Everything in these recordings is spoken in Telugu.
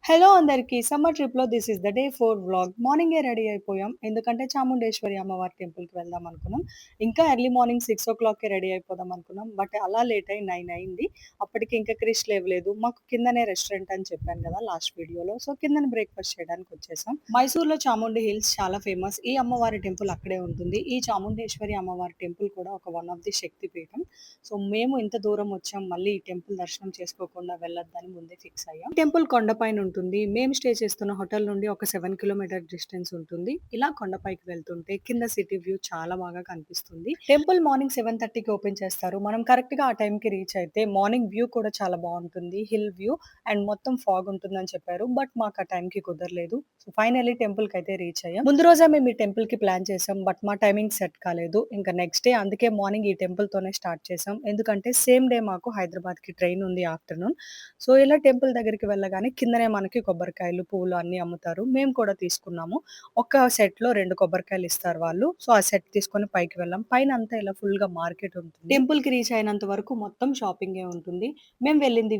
హలో అందరికి. సమ్మర్ ట్రిప్‌లో this is the day 4 vlog. మార్నింగే రెడీ అయిపోయాం. ఎందుకంటే చాముండేశ్వరి అమ్మవారి టెంపుల్‌కి వెళ్దాం అనుకున్నాం. ఇంకా ఎర్లీ మార్నింగ్ 6:00కే రెడీ అయిపోదాం అనుకున్నాం. బట్ అలా లేట్ అయ్యి 9 అయింది. అప్పటికి ఇంకా క్రిష్ లేవలేదు. మాకు కిందనే రెస్టారెంట్ అని చెప్పాను కదా లాస్ట్ వీడియోలో. సో కిందన బ్రేక్‌ఫాస్ట్ చేయడానికి వచ్చేసాం. మైసూర్‌లో చాముండి హిల్స్ చాలా ఫేమస్. ఈ అమ్మవారి టెంపుల్ అక్కడే ఉంటుంది. ఈ చాముండేశ్వరి అమ్మవారి టెంపుల్ కూడా ఒక వన్ ఆఫ్ ది శక్తి పీఠం. సో మేము ఇంత దూరం వచ్చాం. మళ్ళీ ఈ టెంపుల్ దర్శనం చేసుకోకుండా వెళ్ళొద్దని ముందే ఫిక్స్ అయ్యాం. టెంపుల్ కొండపైన ఉంటుంది. మేము స్టే చేస్తున్న హోటల్ నుండి ఒక 7 కిలోమీటర్ డిస్టెన్స్ ఉంటుంది. ఇలా కొండపైకి వెళ్తుంటే కింద సిటీ వ్యూ చాలా బాగా కనిపిస్తుంది. టెంపుల్ మార్నింగ్ 7:30కి ఓపెన్ చేస్తారు. మనం కరెక్ట్‌గా ఆ టైంకి రీచ్ అయితే మార్నింగ్ వ్యూ కూడా చాలా బావుంటుంది. హిల్ వ్యూ అండ్ మొత్తం ఫాగ్ ఉంటుందని చెప్పారు. బట్ మాకు ఆ టైంకి కుదరలేదు. సో ఫైనల్లీ టెంపుల్‌కైతే రీచ్ అయ్యాం. ముందు రోజే మేము ఈ టెంపుల్‌కి ప్లాన్ చేసాం. బట్ మా టైమింగ్ సెట్ కాలేదు. ఇంకా నెక్స్ట్ డే అందుకే మార్నింగ్ ఈ టెంపుల్‌తోనే స్టార్ట్ చేసాం. ఎందుకంటే సేమ్ డే మాకు హైదరాబాద్‌కి ట్రైన్ ఉంది ఆఫ్టర్‌నూన్. సో ఇలా టెంపుల్ దగ్గరికి వెళ్ళగానే కిందనే మనకి కొబ్బరికాయలు, పువ్వులు అన్నీ అమ్ముతారు. మేము కూడా తీసుకున్నాము. ఒక సెట్‌లో 2 కొబ్బరికాయలు ఇస్తారు వాళ్ళు. సో ఆ సెట్ తీసుకొని పైకి వెళ్ళాం. పైనంతా ఇలా ఫుల్‌గా మార్కెట్ ఉంటుంది. టెంపుల్‌కి రీచ్ అయినంత వరకు మొత్తం షాపింగే ఉంటుంది. మేము వెళ్ళింది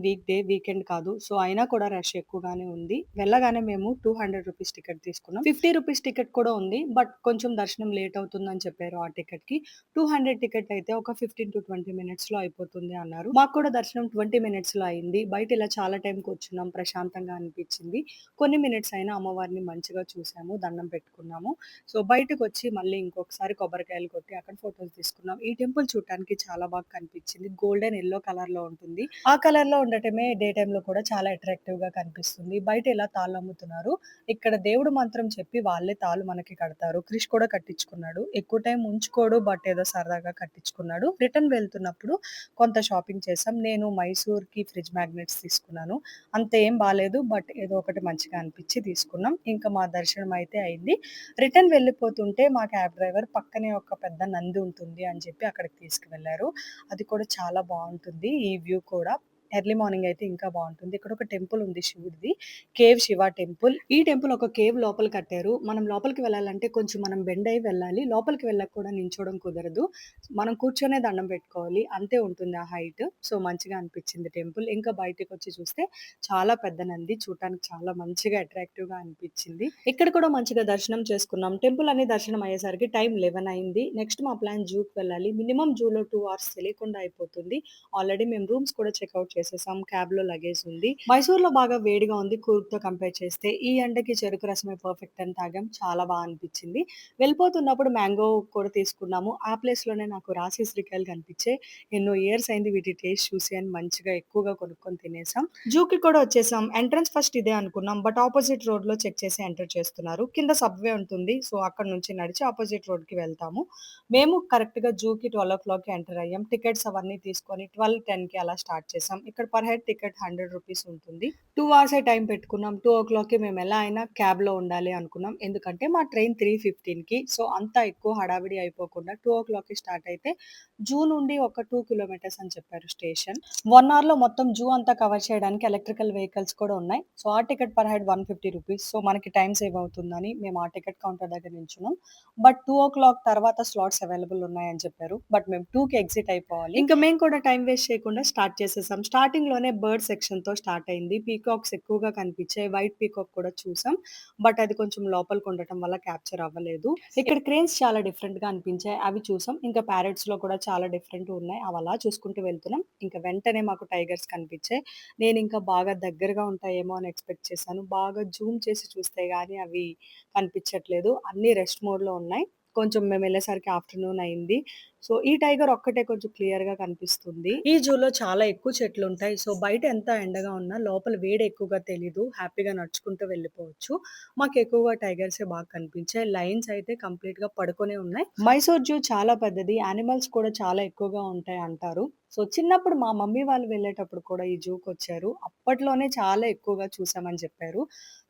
వీకెండ్ కాదు. సో అయినా కూడా రష్ ఎక్కువగానే ఉంది. వెళ్ళగానే మేము రూ. 200 టికెట్ తీసుకున్నాం. రూ. 50 టికెట్ కూడా ఉంది. బట్ కొంచెం దర్శనం లేట్ అవుతుందని చెప్పారు ఆ టికెట్‌కి. 200 టికెట్ అయితే ఒక 15-20 మినిట్స్‌లో అయిపోతుంది అన్నారు. మాకు కూడా దర్శనం 20 మినిట్స్‌లో అయింది. బయట ఇలా చాలా టైంకి కూర్చున్నాం. ప్రశాంతంగా అనిపించింది. కొన్ని మినిట్స్ అయినా అమ్మవారిని మంచిగా చూసాము. దండం పెట్టుకున్నాము. సో బయటకొచ్చి మళ్ళీ ఇంకొకసారి కొబ్బరికాయలు కొట్టి అక్కడ ఫోటోస్ తీసుకున్నాం. ఈ టెంపుల్ చూడటానికి చాలా బాగా కనిపించింది. గోల్డెన్ యెల్లో కలర్‌లో ఉంటుంది. ఆ కలర్‌లో ఉండటమే డే టైమ్‌లో కూడా చాలా అట్రాక్టివ్‌గా కనిపిస్తుంది. బయట ఇలా తాళ్ళు అమ్ముతున్నారు. ఇక్కడ దేవుడు మంత్రం చెప్పి వాళ్ళే తాళ్ళు మనకి కడతారు. క్రిష్ కూడా కట్టించుకున్నాడు. ఎక్కువ టైం ఉంచుకోడు. బట్ ఏదో సరదాగా కట్టించుకున్నాడు. రిటర్న్ వెళ్తున్నప్పుడు కొంత షాపింగ్ చేసాం. నేను మైసూర్‌కి ఫ్రిడ్జ్ మ్యాగ్నెట్స్ తీసుకున్నాను. అంత ఏం బాలేదు. బట్ ఏదో ఒకటి మంచిగా అనిపించి తీసుకున్నాం. ఇంకా మా దర్శనం అయితే అయింది. రిటర్న్ వెళ్ళిపోతుంటే మా క్యాబ్ డ్రైవర్ పక్కనే ఒక పెద్ద నంది ఉంటుంది అని చెప్పి అక్కడికి తీసుకువెళ్లారు. అది కూడా చాలా బావుంటుంది. ఈ వ్యూ కూడా. ఎర్లీ మార్నింగ్ అయితే ఇంకా బావుంటుంది. ఇక్కడ ఒక టెంపుల్ ఉంది శివుడిది. Cave Shiva temple. ఈ టెంపుల్ ఒక కేవ్ లోపల కట్టారు. మనం లోపలికి వెళ్ళాలంటే కొంచెం మనం బెండ్ అయ్యి వెళ్ళాలి. లోపలికి వెళ్ళక కూడా నించోవడం కుదరదు. మనం కూర్చొనే దండం పెట్టుకోవాలి. అంతే ఉంటుంది ఆ హైట్. సో, మంచిగా అనిపించింది టెంపుల్. ఇంకా బయటకొచ్చి చూస్తే చాలా పెద్ద నంది. చూడటానికి చాలా మంచిగా అట్రాక్టివ్‌గా అనిపించింది. ఇక్కడ కూడా మంచిగా దర్శనం చేసుకున్నాం. టెంపుల్ అన్ని దర్శనం అయ్యేసరికి టైం 11 అయింది. నెక్స్ట్ మా ప్లాన్ జూకి వెళ్ళాలి. మినిమమ్ జూలో 2 అవర్స్ తెలియకుండా అయిపోతుంది. ఆల్రెడీ మేము రూమ్స్ కూడా చెక్‌ఔట్ చేసేసాం. క్యాబ్‌లో లగేజ్ ఉంది. మైసూర్‌లో బాగా వేడిగా ఉంది కూర్గ్‌తో కంపేర్ చేస్తే. ఈ ఎండకి చెరుకు రసమే పర్ఫెక్ట్ అని తాగాం. చాలా అనిపించింది. వెళ్ళిపోతున్నప్పుడు మ్యాంగో కూడా తీసుకున్నాము. ఆ ప్లేస్‌లోనే నాకు రాసిసిరికాయలు కనిపించాయి. ఎన్నో ఇయర్స్ అయింది వీటి టేస్ట్ చూసి అని మంచిగా ఎక్కువగా కొనుక్కొని తినేసాం. జూకి కూడా వచ్చేసాం. ఎంట్రన్స్ ఫస్ట్ ఇదే అనుకున్నాం. బట్ ఆపోజిట్ రోడ్‌లో చెక్ చేసి ఎంటర్ చేస్తున్నారు. కింద సబ్‌వే ఉంటుంది. సో, అక్కడ నుంచి నడిచి ఆపోజిట్ రోడ్‌కి వెళ్తాము. మేము కరెక్ట్‌గా జూకి 12:00కి ఎంటర్ అయ్యాం. టికెట్స్ అవన్నీ తీసుకొని 12:10కి అలా స్టార్ట్ చేసాం. ఇక్కడ పర్ హెడ్ టికెట్ రూ. 100 ఉంటుంది. 2 అవర్సే టైం పెట్టుకున్నాం. 2:00కి మేము ఎలా అయినా క్యాబ్‌లో ఉండాలి అనుకున్నాం. ఎందుకంటే మా ట్రైన్ 3:15కి. సో, అంత ఎక్కువ హడావిడి అయిపోకుండా 2:00కి స్టార్ట్ అయితే జూ నుండి ఒక 2 కిలోమీటర్స్ అని చెప్పారు స్టేషన్. 1 అవర్‌లో మొత్తం జూ అంతా కవర్ చేయడానికి ఎలక్ట్రికల్ వెహికల్స్ కూడా ఉన్నాయి. సో, ఆ టికెట్ పర్ హెడ్ రూ. 150. సో, మనకి టైమ్ సేవ్ అవుతుందని మేము ఆ టికెట్ కౌంటర్ దగ్గర నించున్నాం. బట్ 2:00 తర్వాత స్లాట్స్ అవైలబుల్ ఉన్నాయని చెప్పారు. బట్ మేము 2కి ఎగ్జిట్ అయిపోవాలి. ఇంకా మేము కూడా టైమ్ వేస్ట్ చేయకుండా స్టార్ట్ చేసేసాం. స్టార్టింగ్‌లోనే బర్డ్ సెక్షన్‌తో స్టార్ట్ అయింది. పీకాక్స్ ఎక్కువగా కనిపించాయి. వైట్ పీకాక్ కూడా చూసాం. బట్ అది కొంచెం లోపలికి ఉండటం వల్ల క్యాప్చర్ అవ్వలేదు. ఇక్కడ క్రేన్స్ చాలా డిఫరెంట్‌గా అనిపించాయి. అవి చూసాం. ఇంకా ప్యారట్స్‌లో కూడా చాలా డిఫరెంట్ ఉన్నాయి. అవి అలా చూసుకుంటూ వెళ్తున్నాం. ఇంకా వెంటనే మాకు టైగర్స్ కనిపించాయి. నేను ఇంకా బాగా దగ్గరగా ఉంటాయేమో అని ఎక్స్‌పెక్ట్ చేశాను. బాగా జూమ్ చేసి చూస్తే గాని అవి కనిపించట్లేదు. అన్నీ రెస్ట్ మోడ్‌లో ఉన్నాయి. కొంచెం మేమెళ్ళేసరికి ఆఫ్టర్‌నూన్ అయింది. సో, ఈ టైగర్ ఒక్కటే కొంచెం క్లియర్‌గా కనిపిస్తుంది. ఈ జూలో చాలా ఎక్కువ చెట్లుంటాయి. సో, బయట ఎంత ఎండగా ఉన్నా లోపల వేడి ఎక్కువగా తెలీదు. హ్యాపీగా నడుచుకుంటూ వెళ్ళిపోవచ్చు. మాకెక్కువగా టైగర్సే బాగా కనిపించాయి. లయన్స్ అయితే కంప్లీట్‌గా పడుకొనే ఉన్నాయి. మైసూర్ జూ చాలా పెద్దది. యానిమల్స్ కూడా చాలా ఎక్కువగా ఉంటాయి అంటారు. సో, చిన్నప్పుడు మా మమ్మీ వాళ్ళు వెళ్ళేటప్పుడు కూడా ఈ జూకొచ్చారు. అప్పట్లోనే చాలా ఎక్కువగా చూసామని చెప్పారు.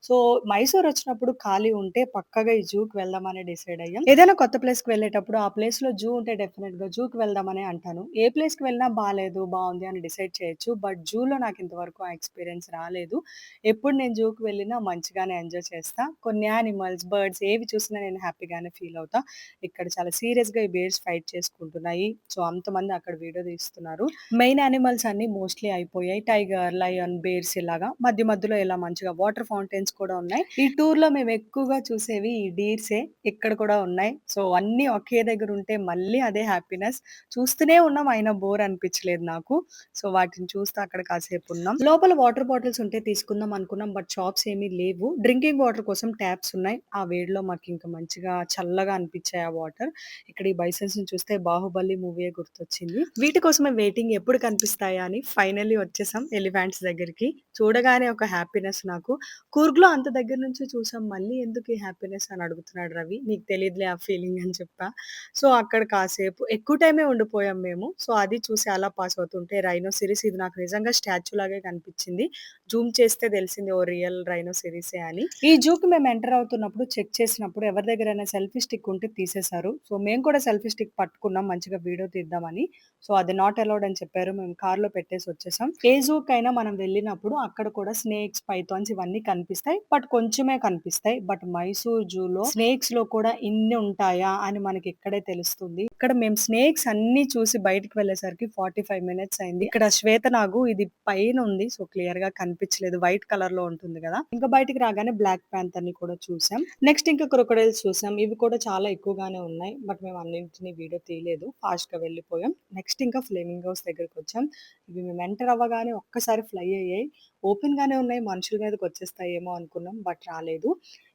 సో, మైసూరొచ్చినప్పుడు ఖాళీ ఉంటే పక్కాగా ఈ జూకి వెళ్దామని డిసైడ్ అయ్యాం. ఏదైనా కొత్త ప్లేస్‌కి వెళ్ళేటప్పుడు ఆ ప్లేస్‌లో జూ ఉంటే డెఫినిట్‌గా జూకి వెళ్దామనే అంటాను. ఏ ప్లేస్‌కి వెళ్ళినా బాలేదు, బావుంది అని డిసైడ్ చేయొచ్చు. బట్ జూలో నాకింతవరకు ఆ ఎక్స్‌పీరియన్స్ రాలేదు. ఎప్పుడు నేను జూకి వెళ్ళినా మంచిగానే ఎంజాయ్ చేస్తా. కొన్ని యానిమల్స్, బర్డ్స్ ఏవి చూసినా నేను హ్యాపీగానే ఫీల్ అవుతా. ఇక్కడ చాలా సీరియస్‌గా ఈ బేర్స్ ఫైట్ చేసుకుంటున్నాయి. సో, అంతమంది అక్కడ వీడియో తీస్తున్నారు. చేస్తున్నారు. మెయిన్ యానిమల్స్ అన్నీ మోస్ట్‌లీ అయిపోయాయి. టైగర్, లయన్, బేర్స్ ఇలాగా. మధ్య మధ్యలో ఇలా మంచిగా వాటర్ ఫౌంటైన్స్ కూడా ఉన్నాయి. ఈ టూర్‌లో మేము ఎక్కువగా చూసేవి ఈ డీర్సే. ఇక్కడ కూడా ఉన్నాయి. సో, అన్నీ ఒకే దగ్గర ఉంటే మళ్ళీ అదే హ్యాపీనెస్. చూస్తూనే ఉన్నాం అయినా బోర్ అనిపించలేదు నాకు. సో, వాటిని చూస్తూ అక్కడ కాసేపున్నాం. లోపల వాటర్ బాటిల్స్ ఉంటే తీసుకుందాం అనుకున్నాం. బట్ షాప్స్ ఏమీ లేవు. డ్రింకింగ్ వాటర్ కోసం ట్యాప్స్ ఉన్నాయి. ఆ వేడిలో మాకింక మంచిగా చల్లగా అనిపించాయి ఆ వాటర్. ఇక్కడ ఈ బైసన్స్‌ని చూస్తే 'బాహుబలి' మూవీయే గుర్తొచ్చింది. వీటి కోసమే వెయిటింగ్ ఎప్పుడు కనిపిస్తాయా అని ఫైనల్లీ వచ్చేసాం ఎలిఫాంట్స్ దగ్గరికి. చూడగానే ఒక హ్యాపీనెస్ నాకు. కూర్గ్‌లో అంత దగ్గర నుంచి చూసాం. మళ్ళీ ఎందుకు ఈ హ్యాపీనెస్ అని అడుగుతున్నాడు రవి. నీకు తెలీదులే ఆ ఫీలింగ్ అని చెప్పా. సో, అక్కడ కాసేపు ఎక్కువ టైమే ఉండిపోయాం మేము. సో, అది చూసి అలా పాస్ అవుతుంటే రైనోసిరిస్ ఇది నాకు నిజంగా స్టాచ్యూ లాగే కనిపించింది. జూమ్ చేస్తే తెలిసింది ఓహ్! రియల్ రైనోసిరిసే అని. ఈ జూకి మేము ఎంటర్ అవుతున్నప్పుడు చెక్ చేసినప్పుడు ఎవరి దగ్గరైనా సెల్ఫీ స్టిక్ ఉంటే తీసేశారు. సో, మేము కూడా సెల్ఫీ స్టిక్ పట్టుకున్నాం మంచిగా వీడియో తీద్దామని. సో, అది నాట్ అలౌడ్ అని చెప్పారు. మేము కార్‌లో పెట్టేసి వచ్చేసాం. ఏ జూకైనా మనం వెళ్ళినప్పుడు అక్కడ కూడా స్నేక్స్, పైథాన్స్ ఇవన్నీ కనిపిస్తాయి. బట్ కొంచెమే కనిపిస్తాయి. బట్ మైసూర్ జూలో స్నేక్స్‌లో కూడా ఇన్ని ఉంటాయా అని మనకి ఇక్కడే తెలుస్తుంది. ఇక్కడ మేము స్నేక్స్ అన్నీ చూసి బయటికి వెళ్ళేసరికి 45 మినిట్స్ అయింది. ఇక్కడ శ్వేతనాగు ఇది పైనుంది. సో, క్లియర్‌గా కనిపించలేదు. వైట్ కలర్‌లో ఉంటుంది గదా! ఇంకా బయటికి రాగానే బ్లాక్ పాంథర్‌ని కూడా చూసాం. నెక్స్ట్ ఇంకా క్రొకోడైల్స్ చూసాం. ఇవి కూడా చాలా ఎక్కువగానే ఉన్నాయి. బట్ మేము అన్నింటిని వీడియో తీయలేదు. ఫాస్ట్‌గా వెళ్ళిపోయాం. నెక్స్ట్ ఇంకా ఫ్లేమింగోస్ దగ్గరికొచ్చాం. ఇవి మేము ఎంటర్ అవ్వగానే ఒక్కసారి ఫ్లై అయ్యాయి. ఓపెన్‌గానే ఉన్నాయి. మనుషుల మీదకొచ్చేస్తాయేమో అనుకున్నాం. బట్ రాలేదు.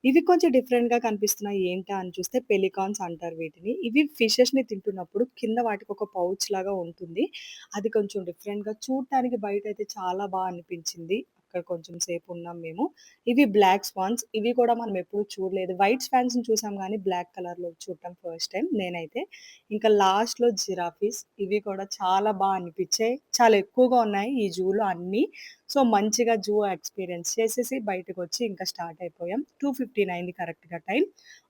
ఇవి కొంచెం డిఫరెంట్‌గా కనిపిస్తున్నాయి. ఏంటా అని చూస్తే పెలికాన్స్ అంటారు వీటిని. ఇవి ఫిషెస్‌ని తింటున్నప్పుడు కింద వాటికొక పౌచ్ లాగా ఉంటుంది. అది కొంచెం డిఫరెంట్‌గా చూడటానికి బయటైతే చాలా అనిపించింది. అక్కడ కొంచెం సేపు ఉన్నాం మేము. ఇవి బ్లాక్ స్వాన్స్. ఇవి కూడా మనం ఎప్పుడు చూడలేదు. వైట్ స్వాన్స్‌ని చూసాం గానీ బ్లాక్ కలర్‌లో చూడటం ఫస్ట్ టైమ్ నేనైతే. ఇంకా లాస్ట్‌లో జిరాఫీస్. ఇవి కూడా చాలా అనిపిచ్చాయి. చాలా ఎక్కువగా ఉన్నాయి ఈ జూలో అన్నీ. సో, మంచిగా జూ ఎక్స్‌పీరియన్స్ చేసేసి బయటకొచ్చి ఇంకా స్టార్ట్ అయిపోయాం. 2:15 అయింది కరెక్ట్‌గా టైం.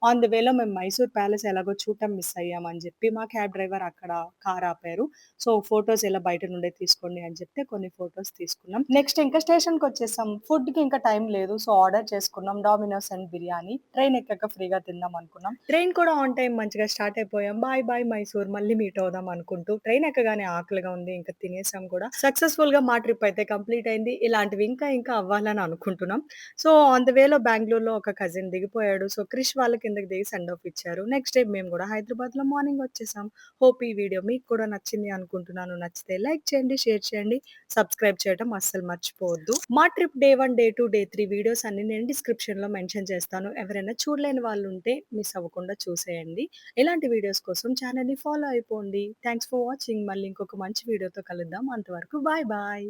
ఆన్ ది వేలో మేము మైసూర్ ప్యాలెస్ ఎలాగో చూడటం మిస్ అయ్యామని జెప్పి మా క్యాబ్ డ్రైవర్ అక్కడ కార్ ఆపారు. సో, ఫోటోస్ ఇలా బయట నుండే తీసుకోండి అని చెప్తే కొన్ని ఫోటోస్ తీసుకున్నాం. నెక్స్ట్ ఇంకా స్టేషన్‌కొచ్చేసాం. ఫుడ్‌కి ఇంకా టైం లేదు. సో, ఆర్డర్ చేసుకున్నాం. Dominoes and biryani. ట్రైన్ ఎక్కాక ఫ్రీగా తిందాం అనుకున్నాం. ట్రైన్ కూడా ఆన్ టైమ్ మంచిగా స్టార్ట్ అయిపోయాం. బాయ్ బాయ్ మైసూర్ మళ్ళీ మీట్ అవుదాం అనుకుంటూ. ట్రైన్ ఎక్కగానే ఆకలిగా ఉంది. ఇంకా తినేసాం కూడా. సక్సెస్‌ఫుల్‌గా మా ట్రిప్ అయితే కంప్లీట్ అయింది. ఇలాంటివి ఇంకా ఇంకా అవ్వాలని అనుకుంటున్నాం. సో, ఆన్ ద వేలో బెంగుళూరులో ఒక కజిన్ దిగిపోయాడు. సో, క్రిష్ వాళ్ళు కిందకి దిగి సెండ్ ఆఫ్ ఇచ్చారు. నెక్స్ట్ డే మేము కూడా హైదరాబాద్‌లో మార్నింగ్ వచ్చేసాం. హోప్ ఈ వీడియో మీకు కూడా నచ్చింది అనుకుంటున్నాను. నచ్చితే లైక్ చేయండి, షేర్ చేయండి, సబ్స్క్రైబ్ చేయడం అస్సలు మర్చిపోవద్దు. మా trip day 1, day 2, day 3 videos అన్ని నేను డిస్క్రిప్షన్‌లో మెన్షన్ చేస్తాను. ఎవరైనా చూడలేని వాళ్ళు ఉంటే మిస్ అవ్వకుండా చూసేయండి. ఇలాంటి వీడియోస్ కోసం ఛానెల్‌ని ఫాలో అయిపోండి. Thanks for watching. మళ్ళీ ఇంకొక మంచి వీడియోతో కలుద్దాం. అంతవరకు బాయ్ బాయ్.